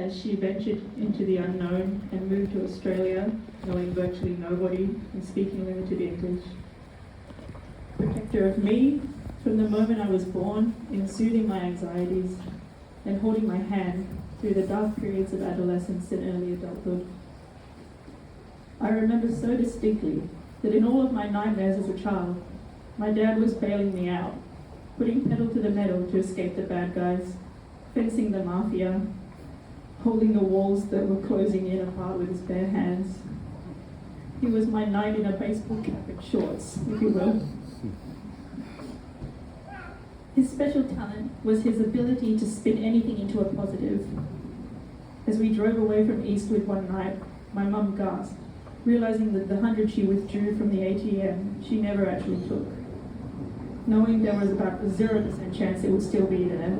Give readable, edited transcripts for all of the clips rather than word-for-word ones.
as she ventured into the unknown and moved to Australia, knowing virtually nobody and speaking limited English. Protector of me from the moment I was born in soothing my anxieties and holding my hand through the dark periods of adolescence and early adulthood. I remember so distinctly that in all of my nightmares as a child, my dad was bailing me out, putting pedal to the metal to escape the bad guys, fencing the mafia, holding the walls that were closing in apart with his bare hands. He was my knight in a baseball cap and shorts, if you will. His special talent was his ability to spin anything into a positive. As we drove away from Eastwood one night, my mum gasped, realizing that the 100 she withdrew from the ATM she never actually took. Knowing there was about a 0% chance it would still be there,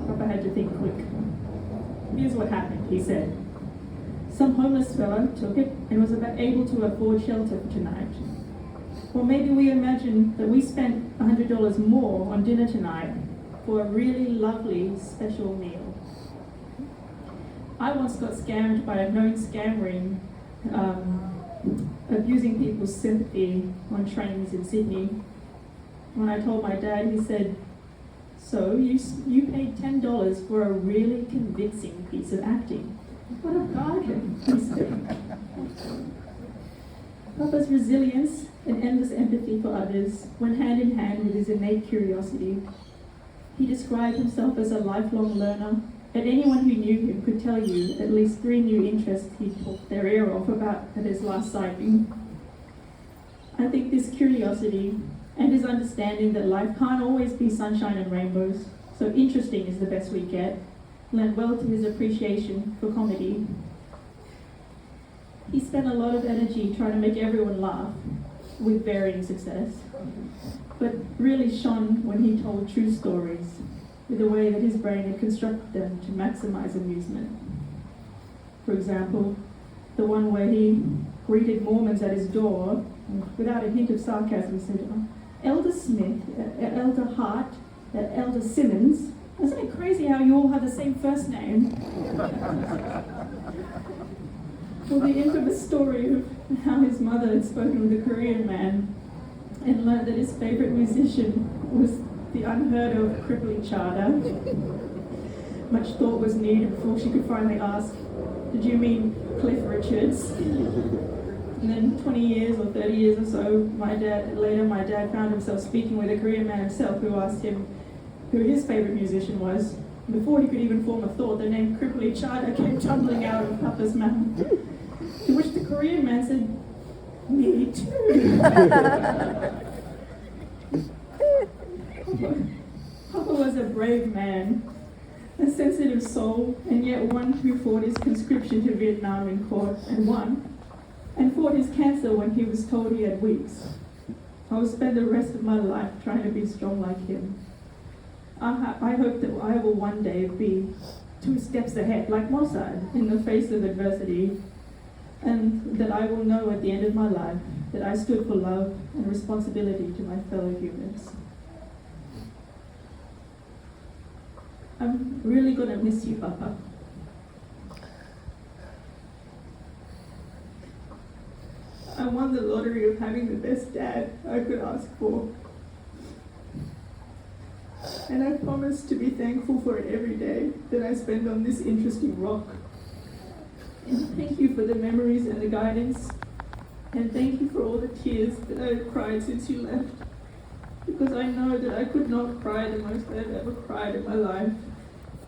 Papa had to think quick. Here's what happened, he said. Some homeless fella took it and was able to afford shelter for tonight. Or maybe we imagined that we spent $100 more on dinner tonight for a really lovely special meal. I once got scammed by a known scam ring, abusing people's sympathy on trains in Sydney. When I told my dad, he said, "So you paid $10 for a really convincing piece of acting. What a bargain," he said. Papa's resilience and endless empathy for others went hand in hand with his innate curiosity. He described himself as a lifelong learner, and anyone who knew him could tell you at least 3 new interests he'd talked their ear off about at his last sighting. I think this curiosity and his understanding that life can't always be sunshine and rainbows, so interesting is the best we get, lent well to his appreciation for comedy. He spent a lot of energy trying to make everyone laugh, with varying success, but really shone when he told true stories, with the way that his brain had constructed them to maximize amusement. For example, the one where he greeted Mormons at his door, and without a hint of sarcasm said, "Elder Smith, Elder Hart, Elder Simmons, isn't it crazy how you all have the same first name?" Or the infamous story of how his mother had spoken with a Korean man and learned that his favorite musician was the unheard of crippling Chada. Much thought was needed before she could finally ask, "Did you mean Cliff Richards?" And then 20 years or 30 years or so later, my dad found himself speaking with a Korean man himself who asked him who his favorite musician was. Before he could even form a thought, the name Cripply Chada came tumbling out of Papa's mouth. To which the Korean man said, "Me too." Papa was a brave man, a sensitive soul, and yet one who fought his conscription to Vietnam in court and won, and fought his cancer when he was told he had weeks. I will spend the rest of my life trying to be strong like him. I hope that I will one day be 2 steps ahead, like Mossad, in the face of adversity, and that I will know at the end of my life that I stood for love and responsibility to my fellow humans. I'm really going to miss you, Papa. I won the lottery of having the best dad I could ask for. And I promise to be thankful for it every day that I spend on this interesting rock. And thank you for the memories and the guidance. And thank you for all the tears that I've cried since you left. Because I know that I could not cry the most I've ever cried in my life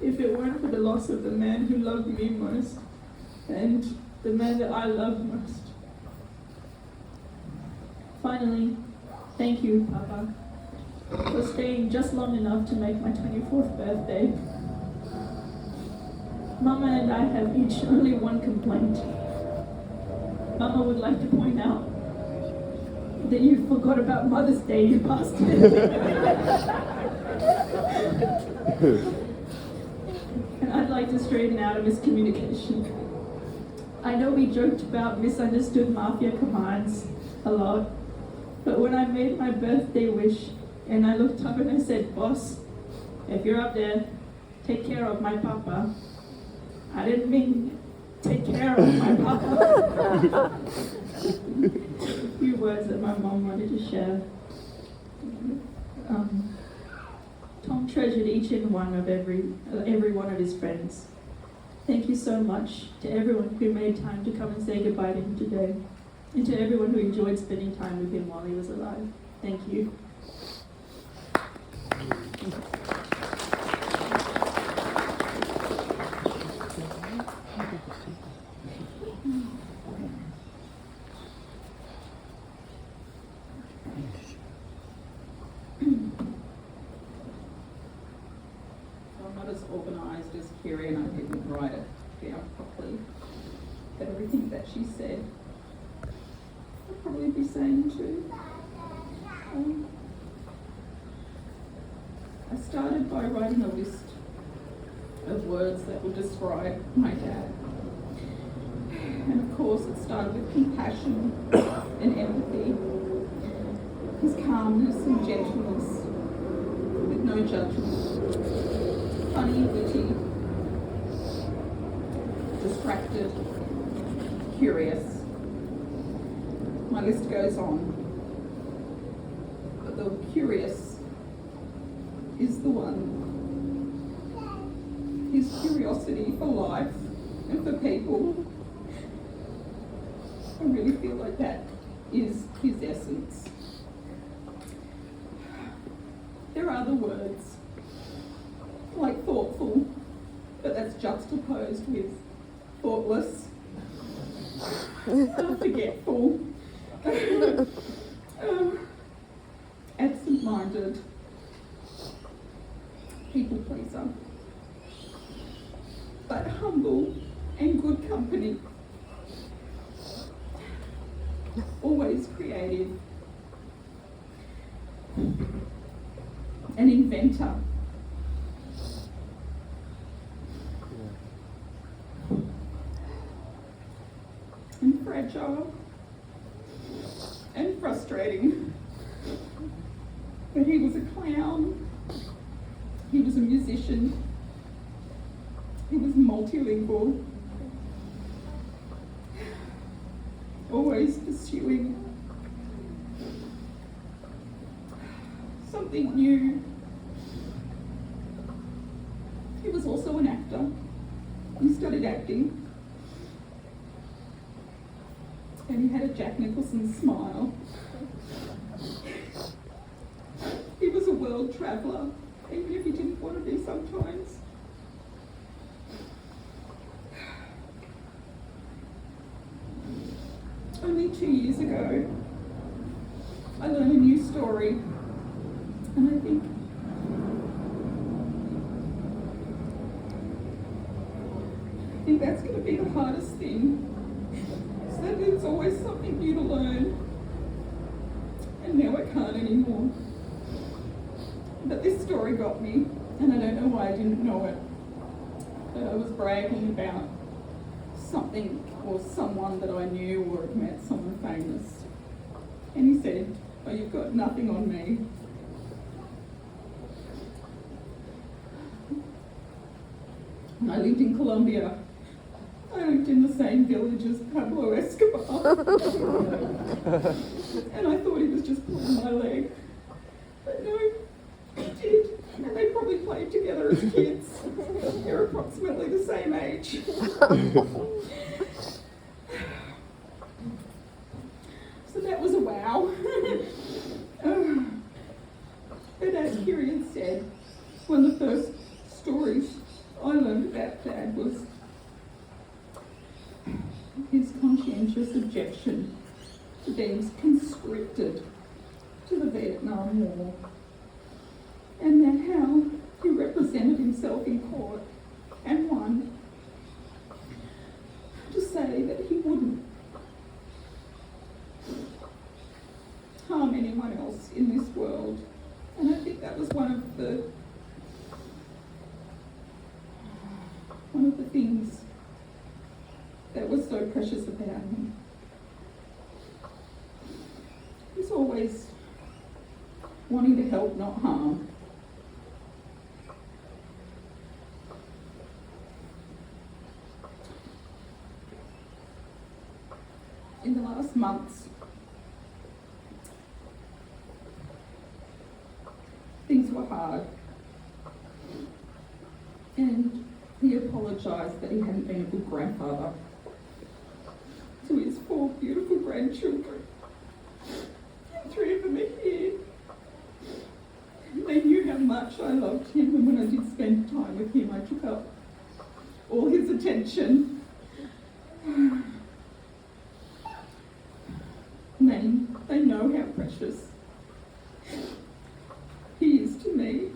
if it weren't for the loss of the man who loved me most and the man that I loved most. Finally, thank you, Papa, for staying just long enough to make my 24th birthday. Mama and I have each only one complaint. Mama would like to point out that you forgot about Mother's Day, you bastard. And I'd like to straighten out a miscommunication. I know we joked about misunderstood mafia commands a lot, but when I made my birthday wish and I looked up and I said, "Boss, if you're up there, take care of my papa," I didn't mean take care of my papa. A few words that my mom wanted to share. Tom treasured each and one of every one of his friends. Thank you so much to everyone who made time to come and say goodbye to him today, and to everyone who enjoyed spending time with him while he was alive. Thank you. Organised as Kiri, and I didn't write it down properly, but everything that she said I'd probably be saying too. I started by writing a list of words that would describe my dad, and of course it started with compassion and empathy, his calmness and gentleness with no judgment. Funny, witty, distracted, curious. My list goes on. But the curious is the one. His curiosity for life and for people. I really feel like that is his essence. There are other words, like thoughtful, but that's juxtaposed with thoughtless, forgetful, absent-minded, people pleaser, but humble and good company, always creative, an inventor, and fragile and frustrating. But he was a clown, he was a musician, he was multilingual, always pursuing something new. He was also an actor. He studied acting. And he had a Jack Nicholson smile. He was a world traveller, even if he didn't want to be sometimes. Only 2 years ago, I learned a new story, and I think that's going to be the hardest thing. So that there's always something new to learn, and now I can't anymore. But this story got me, and I don't know why I didn't know it. But I was bragging about something or someone that I knew or had met, someone famous. And he said, "Oh, you've got nothing on me." And I lived in Colombia. I lived in the same village as Pablo Escobar. And I thought he was just pulling my leg. But no, he did. And they probably played together as kids. They're approximately the same age. So that was a wow. But as Kiri had said, one of the first stories I learned about Dad was his conscientious objection to being conscripted to the Vietnam War, and that how he represented himself in court and won, to say that he wouldn't harm anyone else in this world. And I think that was one of the things that was so precious about him. He's always wanting to help, not harm. in the last months, things were hard. And he apologised that he hadn't been a good grandfather to his 4 beautiful grandchildren. And 3 of them are here. They knew how much I loved him, and when I did spend time with him, I took up all his attention. They know how precious he is to me.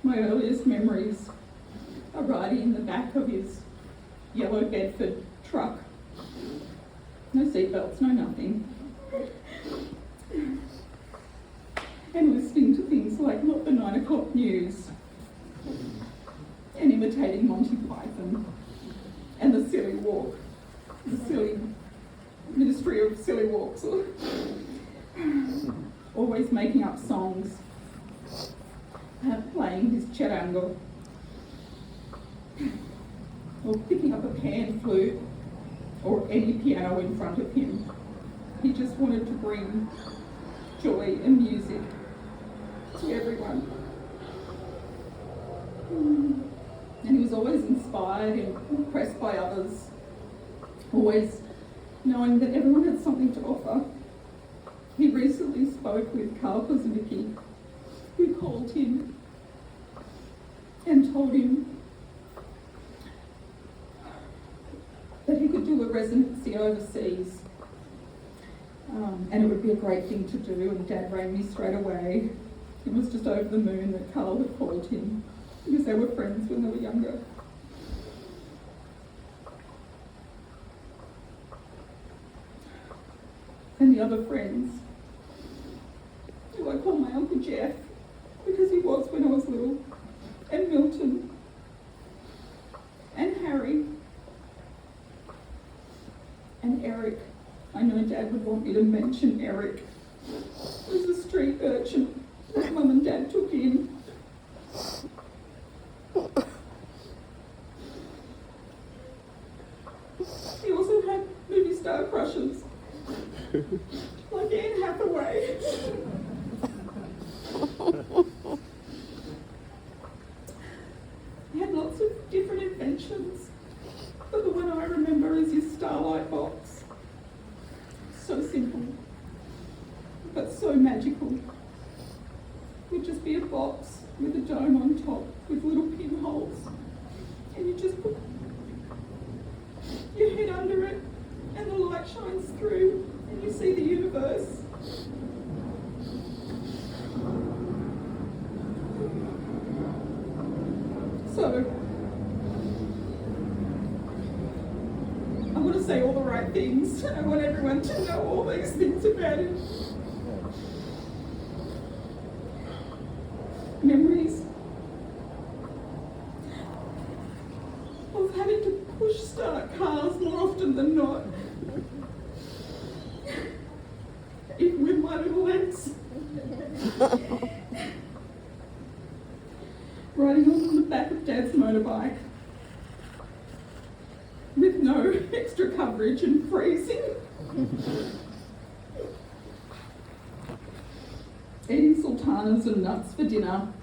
My earliest memories are riding in the back of his yellow Bedford truck. No seatbelts, no nothing. And listening to things like Not the 9 o'clock news and imitating Monty Python and the silly walk, the silly Ministry of Silly Walks, or always making up songs, playing his charango, or picking up a pan flute or any piano in front of him. He just wanted to bring joy and music to everyone. And he was always inspired and impressed by others, always knowing that everyone had something to offer. He recently spoke with Carl Kozubicki, who called him and told him that he could do a residency overseas, and it would be a great thing to do, and Dad rang me straight away. He was just over the moon that Carl had called him, because they were friends when they were younger. And the other friends, who I call my Uncle Jeff, because he was when I was little, and Milton, and Harry, and Eric. I know Dad would want me to mention Eric. He was a street urchin that Mum and Dad took in. He also had movie star crushes, like Anne Hathaway. He had lots of different inventions, but the one I remember is his Starlight box. So simple, but so magical. It would just be a box with a dome on top with little pinholes, and you just put your head under it and the light shines through and you see the universe. So, I want to say all the right things. I want everyone to know all these things about him. Memories of having to push start cars more often than not. Even with my little legs. Riding on the back of Dad's motorbike with no extra coverage and freezing. Eating sultanas and nuts for dinner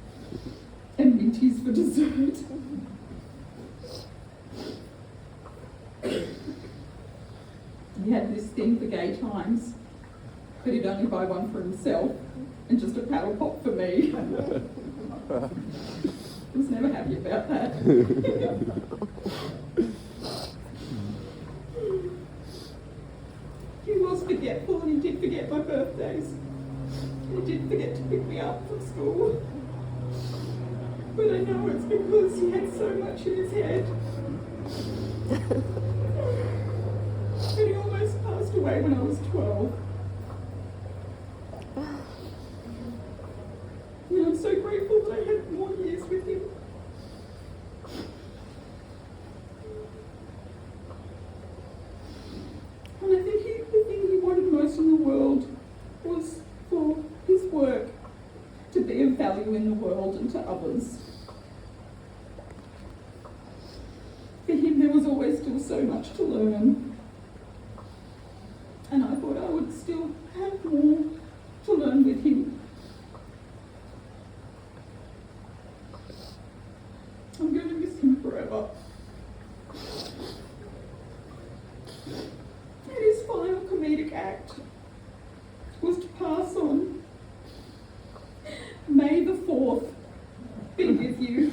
and minties for dessert. He had this thing for gay times, but he'd only buy one for himself and just a paddle pop for me. I was never happy about that. He was forgetful and he did forget my birthdays. And he did forget to pick me up from school. But I know it's because he had so much in his head. And he almost passed away when I was 12. And I'm so grateful that I had more years with him. And I think the thing he wanted most in the world was for his work to be of value in the world and to others. was always still so much to learn. And I thought I would still have more to learn with him. I'm going to miss him forever. And his final comedic act was to pass on. May the 4th be with you.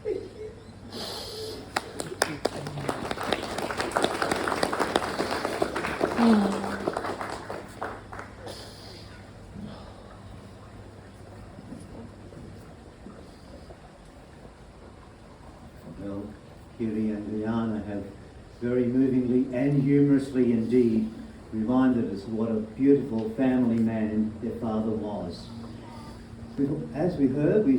Thank you. Well, Kiri and Liana have very movingly and humorously indeed reminded us what a beautiful family man their father was. As we heard, we